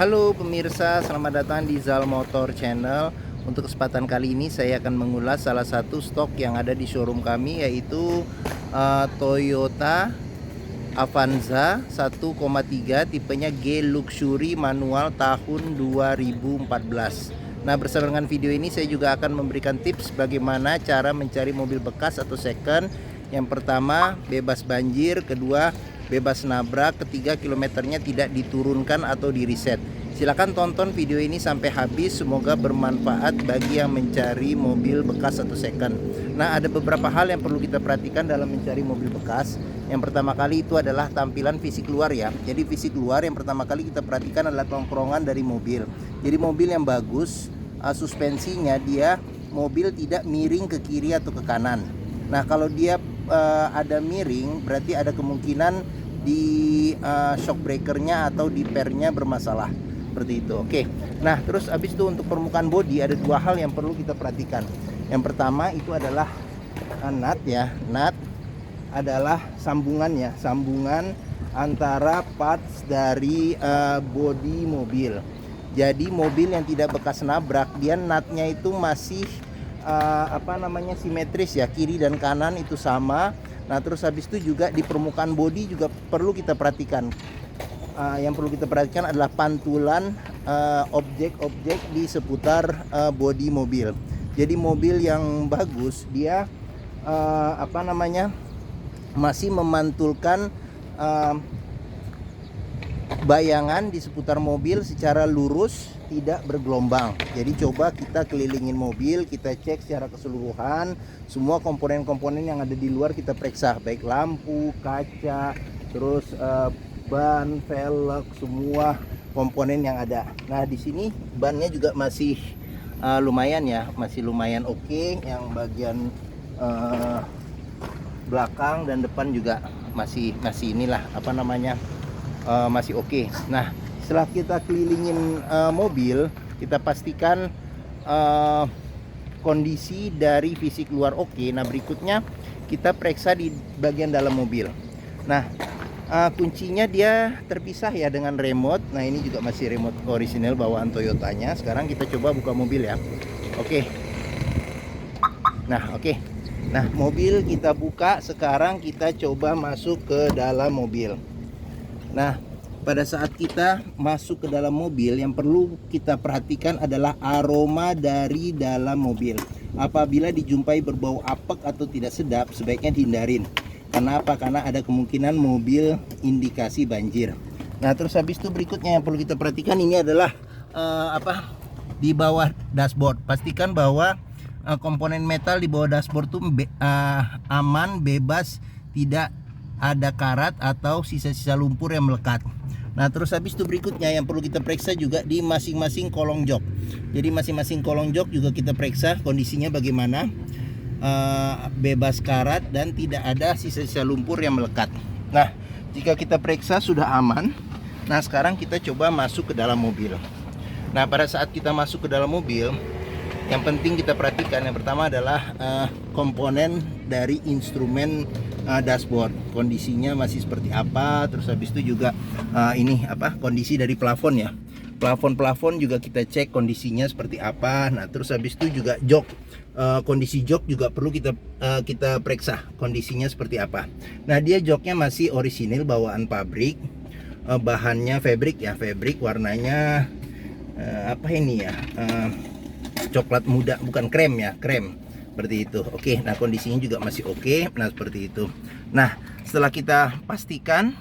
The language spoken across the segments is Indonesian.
Halo pemirsa, selamat datang di Zal Motor Channel. Untuk kesempatan kali ini saya akan mengulas salah satu stok yang ada di showroom kami, yaitu Toyota Avanza 1,3 tipenya G Luxury manual tahun 2014. Nah, bersama dengan video ini saya juga akan memberikan tips bagaimana cara mencari mobil bekas atau second. Yang pertama, bebas banjir. Kedua, bebas nabrak. Ketiga, kilometernya tidak diturunkan atau di reset. Silahkan tonton video ini sampai habis, semoga bermanfaat bagi yang mencari mobil bekas atau second. Nah, ada beberapa hal yang perlu kita perhatikan dalam mencari mobil bekas. Yang pertama kali itu adalah tampilan fisik luar ya. Jadi fisik luar yang pertama kali kita perhatikan adalah tongkrongan dari mobil. Jadi mobil yang bagus, suspensinya dia mobil tidak miring ke kiri atau ke kanan. Nah, kalau dia ada miring, berarti ada kemungkinan di shock breakernya atau di pernya bermasalah, seperti itu. Oke. Nah, terus habis itu untuk permukaan bodi ada dua hal yang perlu kita perhatikan. Yang pertama itu adalah nut ya. Nut adalah sambungannya, sambungan antara parts dari bodi mobil. Jadi mobil yang tidak bekas nabrak, dia nutnya itu masih simetris ya, kiri dan kanan itu sama. Nah, terus habis itu juga di permukaan bodi juga perlu kita perhatikan. Yang perlu kita perhatikan adalah pantulan objek-objek di seputar bodi mobil. Jadi mobil yang bagus dia masih memantulkan bayangan di seputar mobil secara lurus, tidak bergelombang. Jadi coba kita kelilingin mobil, kita cek secara keseluruhan semua komponen-komponen yang ada di luar, kita periksa baik lampu, kaca, terus ban, velg, semua komponen yang ada. Nah, di sini bannya juga masih lumayan ya, masih lumayan oke. Yang bagian belakang dan depan juga masih inilah masih oke. Nah, setelah kita kelilingin mobil, kita pastikan kondisi dari fisik luar oke. Nah, berikutnya kita periksa di bagian dalam mobil. Nah, kuncinya dia terpisah ya dengan remote. Nah, ini juga masih remote orisinal bawaan Toyotanya. Sekarang kita coba buka mobil ya. Oke. Nah, oke. Nah, mobil kita buka. Sekarang kita coba masuk ke dalam mobil. Nah, pada saat kita masuk ke dalam mobil, yang perlu kita perhatikan adalah aroma dari dalam mobil. Apabila dijumpai berbau apek atau tidak sedap, sebaiknya dihindarin. Karena apa? Karena ada kemungkinan mobil indikasi banjir. Nah, terus habis itu berikutnya yang perlu kita perhatikan ini adalah di bawah dashboard. Pastikan bahwa komponen metal di bawah dashboard itu aman, bebas, tidak ada karat atau sisa-sisa lumpur yang melekat. Nah, terus habis itu berikutnya yang perlu kita periksa juga di masing-masing kolong jok. Jadi masing-masing kolong jok juga kita periksa kondisinya bagaimana, bebas karat dan tidak ada sisa-sisa lumpur yang melekat. Nah, jika kita periksa sudah aman, nah sekarang kita coba masuk ke dalam mobil. Nah, pada saat kita masuk ke dalam mobil, yang penting kita perhatikan yang pertama adalah komponen dari instrumen dashboard, kondisinya masih seperti apa. Terus habis itu juga kondisi dari plafon ya, plafon juga kita cek kondisinya seperti apa. Nah, terus habis itu juga jok, kondisi jok juga perlu kita periksa kondisinya seperti apa. Nah, dia joknya masih orisinil bawaan pabrik, bahannya fabric ya, fabric, warnanya coklat muda, bukan krem ya, krem seperti itu. Oke, nah kondisinya juga masih oke. Nah, seperti itu. Nah, setelah kita pastikan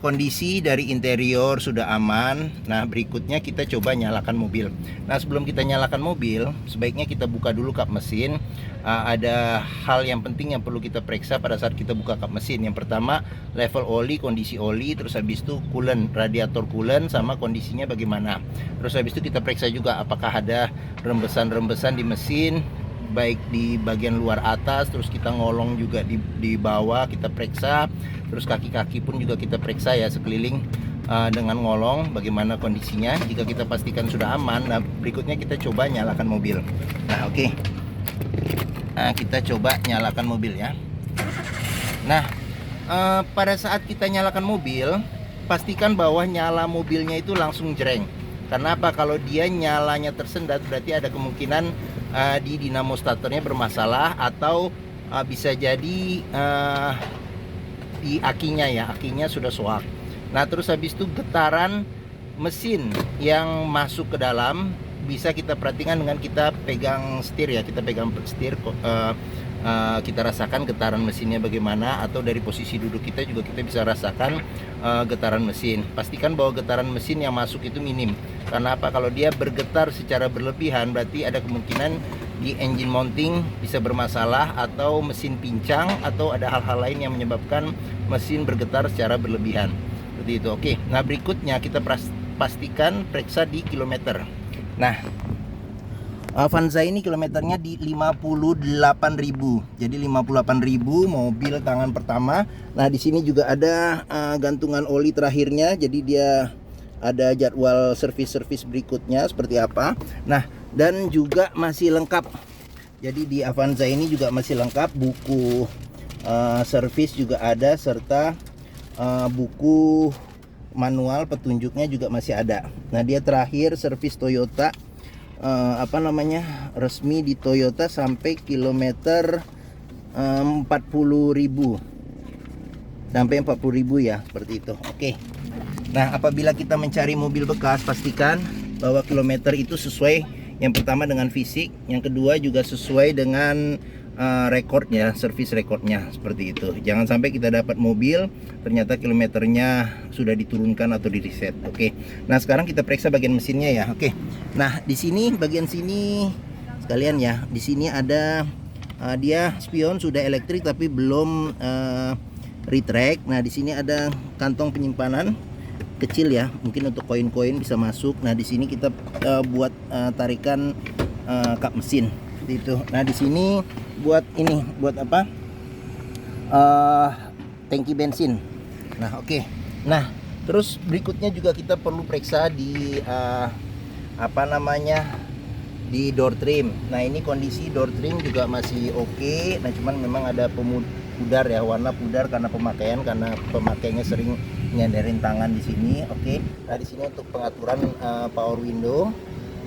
kondisi dari interior sudah aman, nah berikutnya kita coba nyalakan mobil. Nah, sebelum kita nyalakan mobil, sebaiknya kita buka dulu kap mesin. Ada hal yang penting yang perlu kita periksa pada saat kita buka kap mesin. Yang pertama, level oli, kondisi oli. Terus habis itu coolant, radiator coolant sama kondisinya bagaimana. Terus habis itu kita periksa juga apakah ada rembesan-rembesan di mesin, baik di bagian luar atas. Terus kita ngolong juga di bawah, kita periksa. Terus kaki-kaki pun juga kita periksa ya, sekeliling dengan ngolong bagaimana kondisinya. Jika kita pastikan sudah aman, nah berikutnya kita coba nyalakan mobil. Nah, oke. Nah, kita coba nyalakan mobil ya. Nah, pada saat kita nyalakan mobil, pastikan bahwa nyala mobilnya itu langsung jreng. Karena apa? Kalau dia nyalanya tersendat, berarti ada kemungkinan di dinamo starternya bermasalah, atau bisa jadi di akinya ya, akinya sudah soak. Nah terus habis itu getaran mesin yang masuk ke dalam bisa kita perhatikan dengan kita pegang setir ya, kita pegang setir, kita rasakan getaran mesinnya bagaimana, atau dari posisi duduk kita juga kita bisa rasakan getaran mesin. Pastikan bahwa getaran mesin yang masuk itu minim. Karena apa? Kalau dia bergetar secara berlebihan, berarti ada kemungkinan di engine mounting bisa bermasalah, atau mesin pincang, atau ada hal-hal lain yang menyebabkan mesin bergetar secara berlebihan. Seperti itu. Oke, nah berikutnya kita pastikan periksa di kilometer. Nah, Avanza ini kilometernya di 58.000. Jadi 58.000 mobil tangan pertama. Nah, di sini juga ada gantungan oli terakhirnya. Jadi dia ada jadwal servis berikutnya seperti apa. Nah, dan juga masih lengkap. Jadi di Avanza ini juga masih lengkap, buku servis juga ada, serta buku manual petunjuknya juga masih ada. Nah, dia terakhir servis Toyota resmi di Toyota sampai kilometer 40.000, sampai 40.000 ya, seperti itu. Oke. Nah, apabila kita mencari mobil bekas, pastikan bahwa kilometer itu sesuai, yang pertama dengan fisik, yang kedua juga sesuai dengan rekornya, servis rekornya, seperti itu. Jangan sampai kita dapat mobil ternyata kilometernya sudah diturunkan atau di reset. Oke. Nah, sekarang kita periksa bagian mesinnya ya. Oke. Nah, di sini bagian sini sekalian ya. Di sini ada dia spion sudah elektrik tapi belum retract. Nah, di sini ada kantong penyimpanan kecil ya, mungkin untuk koin-koin bisa masuk. Nah, di sini kita buat tarikan kap mesin itu. Nah, di sini buat ini, buat apa? Tangki bensin. Nah, oke. Nah, terus berikutnya juga kita perlu periksa di di door trim. Nah, ini kondisi door trim juga masih oke. Nah, cuman memang ada pudar ya, warna pudar karena pemakainya sering nyandarin tangan di sini. Oke. Nah, di sini untuk pengaturan power window,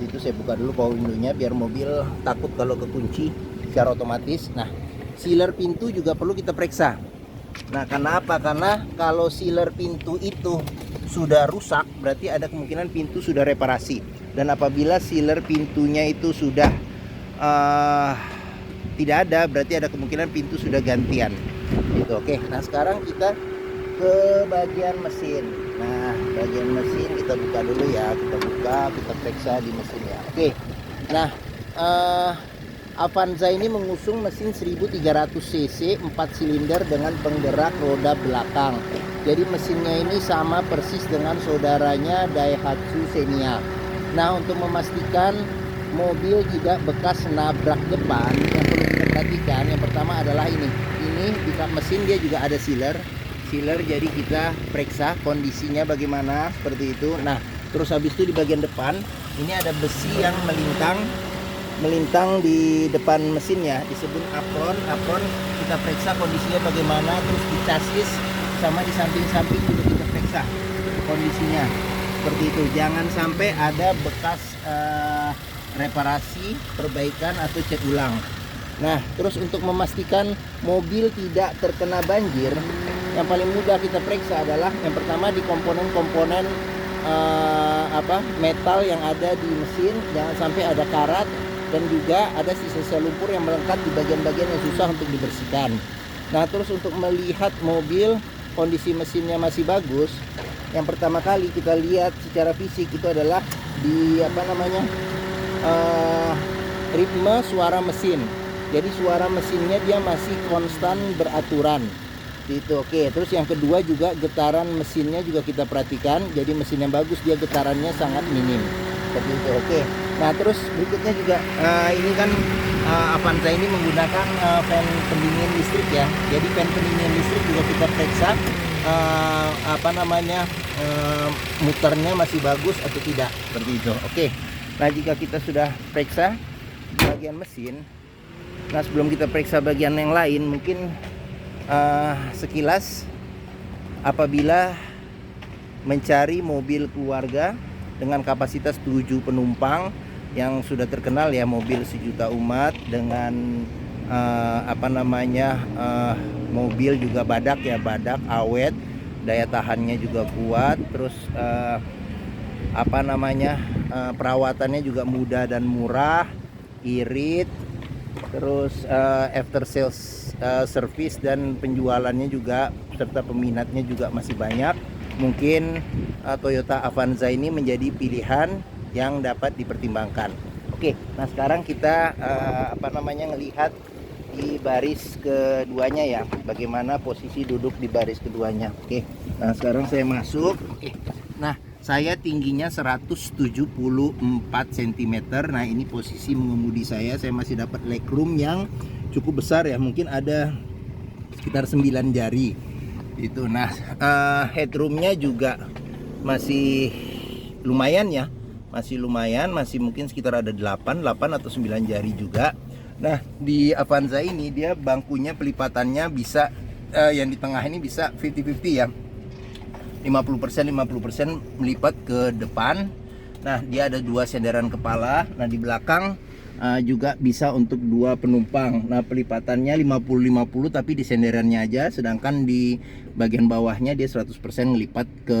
itu saya buka dulu power window-nya biar mobil takut kalau kekunci secara otomatis. Nah, sealer pintu juga perlu kita periksa. Nah, karena apa? Karena kalau sealer pintu itu sudah rusak, berarti ada kemungkinan pintu sudah reparasi. Dan apabila sealer pintunya itu sudah tidak ada, berarti ada kemungkinan pintu sudah gantian. Gitu. Oke. Nah, sekarang kita ke bagian mesin. Nah, bagian mesin kita buka dulu ya, kita periksa di mesinnya. Oke. Nah, Avanza ini mengusung mesin 1300 cc 4 silinder dengan penggerak roda belakang. Jadi mesinnya ini sama persis dengan saudaranya Daihatsu Xenia. Nah, untuk memastikan mobil tidak bekas nabrak depan, yang perlu kita perhatikan yang pertama adalah ini di kap mesin dia juga ada sealer, jadi kita periksa kondisinya bagaimana, seperti itu. Nah, terus habis itu di bagian depan ini ada besi yang melintang di depan mesinnya, disebut apron. Kita periksa kondisinya bagaimana. Terus di chassis sama di samping-samping juga kita periksa kondisinya, seperti itu. Jangan sampai ada bekas reparasi, perbaikan atau cat ulang. Nah, terus untuk memastikan mobil tidak terkena banjir, yang paling mudah kita periksa adalah yang pertama di komponen-komponen metal yang ada di mesin, jangan sampai ada karat, dan juga ada sisa-sisa lumpur yang melekat di bagian-bagian yang susah untuk dibersihkan. Nah, terus untuk melihat mobil kondisi mesinnya masih bagus, yang pertama kali kita lihat secara fisik itu adalah di ritme suara mesin. Jadi suara mesinnya dia masih konstan beraturan. Itu oke. Terus yang kedua juga getaran mesinnya juga kita perhatikan. Jadi mesin yang bagus dia getarannya sangat minim. Seperti itu. Oke. Nah, terus berikutnya juga ini kan Avanza ini menggunakan fan pendingin listrik ya. Jadi fan pendingin listrik juga kita periksa muternya masih bagus atau tidak, seperti itu. Oke. Nah, jika kita sudah periksa bagian mesin, nah sebelum kita periksa bagian yang lain, mungkin sekilas apabila mencari mobil keluarga dengan kapasitas 7 penumpang yang sudah terkenal ya, mobil sejuta umat dengan mobil juga badak ya, badak awet, daya tahannya juga kuat, terus perawatannya juga mudah dan murah, irit, terus after sales service dan penjualannya juga serta peminatnya juga masih banyak. Mungkin Toyota Avanza ini menjadi pilihan yang dapat dipertimbangkan. Oke, nah sekarang kita ngelihat di baris keduanya ya, bagaimana posisi duduk di baris keduanya. Oke, nah sekarang saya masuk. Oke, nah saya tingginya 174 cm. Nah ini posisi mengemudi saya masih dapat legroom yang cukup besar ya, mungkin ada sekitar 9 jari itu. Nah headroomnya juga masih lumayan ya, masih mungkin sekitar ada 8 atau 9 jari juga. Nah di Avanza ini dia bangkunya pelipatannya bisa yang di tengah ini bisa 50-50 ya, 50% melipat ke depan. Nah dia ada 2 senderan kepala. Nah di belakang juga bisa untuk 2 penumpang. Nah pelipatannya 50-50 tapi di senderannya aja, sedangkan di bagian bawahnya dia 100% ngelipat ke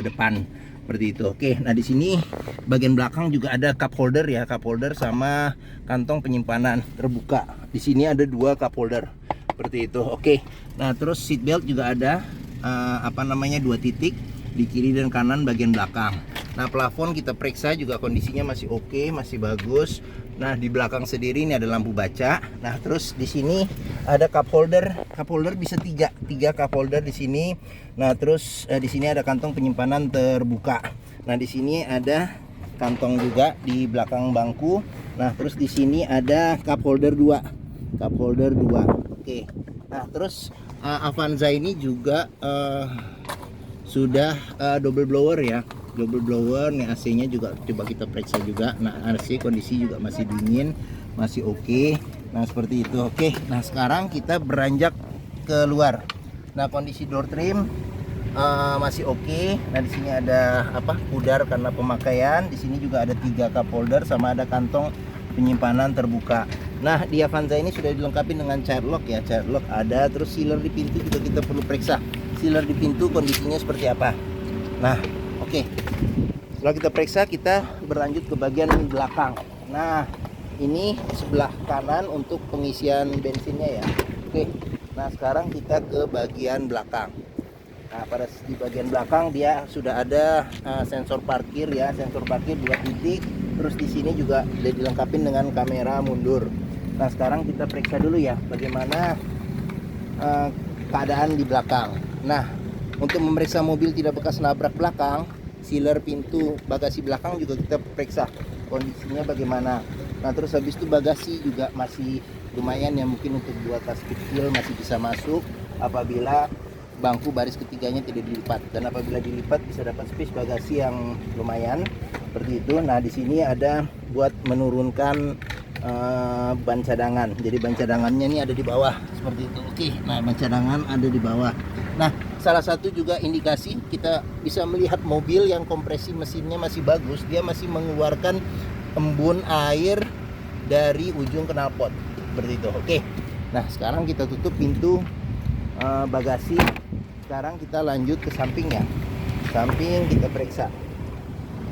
depan seperti itu. Oke, nah di sini bagian belakang juga ada cup holder ya, cup holder sama kantong penyimpanan terbuka. Di sini ada 2 cup holder seperti itu. Oke, nah terus seat belt juga ada 2 titik di kiri dan kanan bagian belakang. Nah plafon kita periksa juga kondisinya masih oke, masih bagus. Nah di belakang sendiri ini ada lampu baca. Nah terus di sini ada cup holder bisa 3 cup holder di sini. Nah terus di sini ada kantong penyimpanan terbuka. Nah di sini ada kantong juga di belakang bangku. Nah terus di sini ada cup holder 2. Oke. Nah terus Avanza ini juga sudah double blower ya, double blower. Nih AC-nya juga coba kita periksa juga. Nah AC kondisi juga masih dingin, masih oke. Nah seperti itu. Oke, nah sekarang kita beranjak keluar. Nah kondisi door trim masih oke. Nah di sini ada pudar karena pemakaian. Di sini juga ada 3 cup holder sama ada kantong penyimpanan terbuka. Nah di Avanza ini sudah dilengkapi dengan child lock ya, child lock ada. Terus sealer di pintu juga kita perlu periksa, sealer di pintu kondisinya seperti apa. Nah oke, setelah kita periksa kita berlanjut ke bagian belakang. Nah ini sebelah kanan untuk pengisian bensinnya ya. Oke, nah sekarang kita ke bagian belakang. Nah di bagian belakang dia sudah ada sensor parkir ya, sensor parkir 2 titik. Terus di sini juga sudah dilengkapi dengan kamera mundur. Nah sekarang kita periksa dulu ya bagaimana keadaan di belakang. Nah untuk memeriksa mobil tidak bekas nabrak belakang, sealer pintu bagasi belakang juga kita periksa kondisinya bagaimana. Nah terus habis itu bagasi juga masih lumayan ya, mungkin untuk 2 tas kecil masih bisa masuk apabila bangku baris ketiganya tidak dilipat, dan apabila dilipat bisa dapat space bagasi yang lumayan seperti itu. Nah di sini ada buat menurunkan ban cadangan. Jadi ban cadangannya ini ada di bawah seperti itu. Oke, nah ban cadangan ada di bawah. Nah salah satu juga indikasi kita bisa melihat mobil yang kompresi mesinnya masih bagus, dia masih mengeluarkan embun air dari ujung knalpot seperti itu. Oke, nah sekarang kita tutup pintu bagasi. Sekarang kita lanjut ke sampingnya. Samping kita periksa,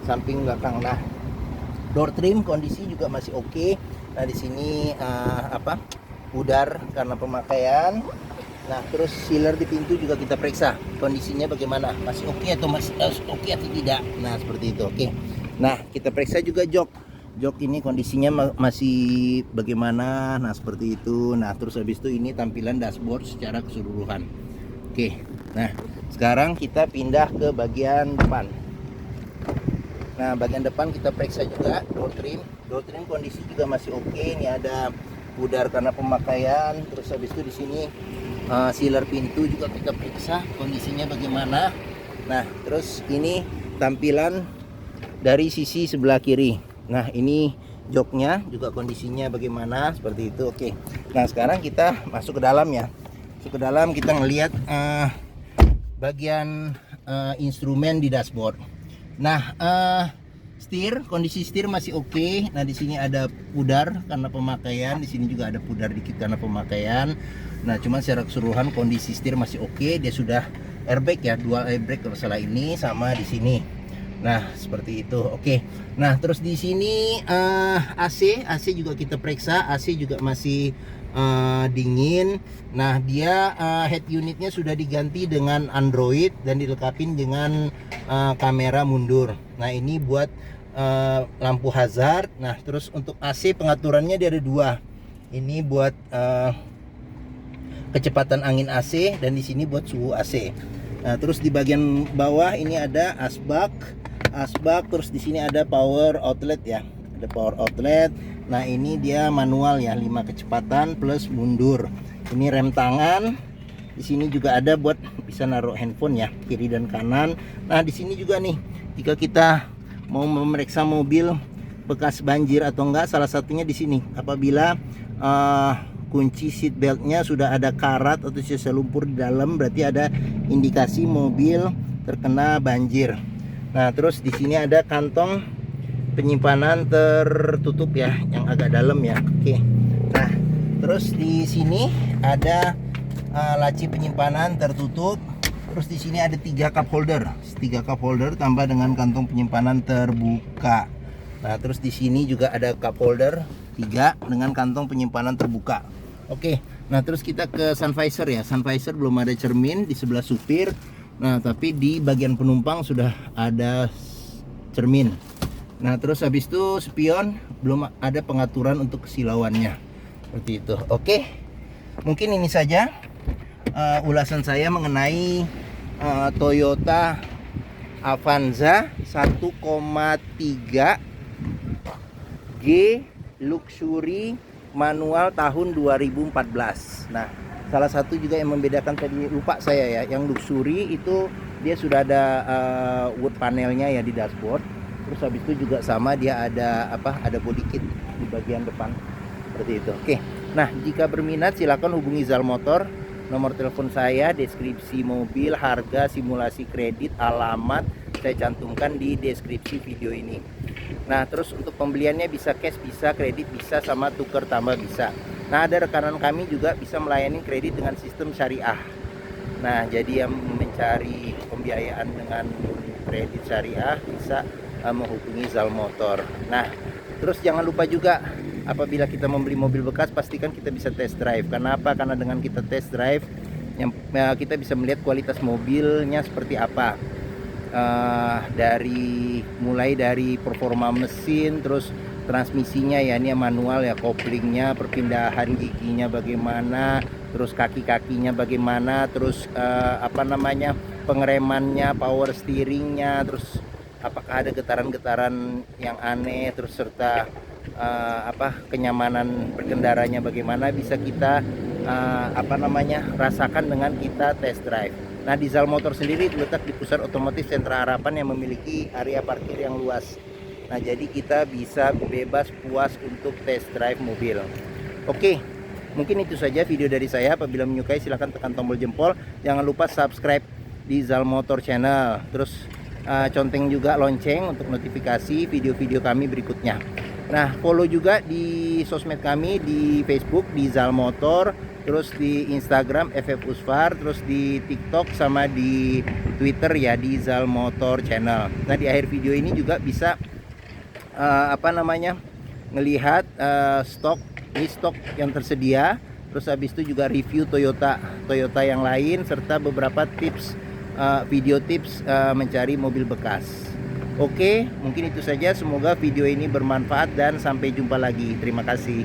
samping belakang. Nah door trim kondisi juga masih oke. Nah di sini pudar karena pemakaian. Nah terus sealer di pintu juga kita periksa kondisinya bagaimana, masih oke atau masih oke atau tidak. Nah seperti itu. Oke, nah kita periksa juga jok ini kondisinya masih bagaimana. Nah seperti itu. Nah terus habis itu ini tampilan dashboard secara keseluruhan. Oke, nah sekarang kita pindah ke bagian depan. Nah bagian depan kita periksa juga door trim kondisi juga masih oke. Ini ada pudar karena pemakaian. Terus habis itu di sini sealer pintu juga kita periksa kondisinya bagaimana. Nah terus ini tampilan dari sisi sebelah kiri. Nah ini joknya juga kondisinya bagaimana seperti itu. Oke, nah sekarang kita masuk ke dalam ya. Masuk ke dalam kita ngelihat bagian instrumen di dashboard. Nah, kondisi setir masih oke. Nah, di sini ada pudar karena pemakaian, di sini juga ada pudar dikit karena pemakaian. Nah, cuman secara keseluruhan kondisi setir masih oke. Dia sudah airbag ya, dual airbag kalau salah ini, sama di sini. Nah, seperti itu. Oke. Nah, terus di sini AC juga kita periksa. AC juga masih dingin. Nah, dia head unitnya sudah diganti dengan Android dan dilengkapi dengan kamera mundur. Nah, ini buat lampu hazard. Nah, terus untuk AC pengaturannya dia ada dua. Ini buat kecepatan angin AC dan di sini buat suhu AC. Nah, terus di bagian bawah ini ada asbak, terus di sini ada power outlet ya. Ada power outlet. Nah, ini dia manual ya, 5 kecepatan plus mundur. Ini rem tangan. Di sini juga ada buat bisa naruh handphone ya, kiri dan kanan. Nah, di sini juga nih, jika kita mau memeriksa mobil bekas banjir atau enggak, salah satunya di sini. Apabila kunci seat beltnya sudah ada karat atau sisa lumpur di dalam, berarti ada indikasi mobil terkena banjir. Nah, terus di sini ada kantong penyimpanan tertutup ya, yang agak dalam ya. Oke. Nah, terus di sini ada laci penyimpanan tertutup. Terus di sini ada 3 cup holder tambah dengan kantong penyimpanan terbuka. Nah, terus di sini juga ada cup holder 3 dengan kantong penyimpanan terbuka. Oke. Nah, terus kita ke sun visor ya. Sun visor belum ada cermin di sebelah supir. Nah, tapi di bagian penumpang sudah ada cermin. Nah, terus habis itu spion belum ada pengaturan untuk kesilauannya. Seperti itu. Oke. Mungkin ini saja ulasan saya mengenai Toyota Avanza 1,3 G Luxury manual tahun 2014. Nah, salah satu juga yang membedakan tadi, lupa saya ya, yang Luxury itu dia sudah ada wood panelnya ya di dashboard. Terus habis itu juga sama, dia ada ada body kit di bagian depan seperti itu. Oke. Nah, jika berminat silakan hubungi Zal Motor. Nomor telepon saya, deskripsi mobil, harga, simulasi kredit, alamat saya cantumkan di deskripsi video ini. Nah, terus untuk pembeliannya bisa cash, bisa kredit, bisa sama tuker tambah bisa. Nah, ada rekanan kami juga bisa melayani kredit dengan sistem syariah. Nah, jadi yang mencari pembiayaan dengan kredit syariah bisa menghubungi Zal Motor. Nah, terus jangan lupa juga apabila kita membeli mobil bekas, pastikan kita bisa test drive. Kenapa? Karena dengan kita test drive kita bisa melihat kualitas mobilnya seperti apa. Mulai dari performa mesin, terus transmisinya ya, ini manual ya, koplingnya, perpindahan giginya bagaimana, terus kaki-kakinya bagaimana, terus pengeremannya, power steeringnya, terus apakah ada getaran-getaran yang aneh, terus serta kenyamanan berkendaranya bagaimana, bisa kita rasakan dengan kita test drive. Nah, di Zal Motor sendiri terletak di pusat otomotif Sentra Harapan yang memiliki area parkir yang luas. Nah, jadi kita bisa bebas puas untuk test drive mobil. Oke, mungkin itu saja video dari saya. Apabila menyukai silahkan tekan tombol jempol. Jangan lupa subscribe di Zal Motor channel. Terus conteng juga lonceng untuk notifikasi video-video kami berikutnya. Nah, follow juga di sosmed kami, di Facebook di Zal Motor, terus di Instagram FF Usfar, terus di TikTok sama di Twitter ya di Zal Motor channel. Nah, di akhir video ini juga bisa ngelihat stok yang tersedia, terus habis itu juga review Toyota yang lain serta beberapa tips video tips mencari mobil bekas. Oke, mungkin itu saja. Semoga video ini bermanfaat dan sampai jumpa lagi. Terima kasih.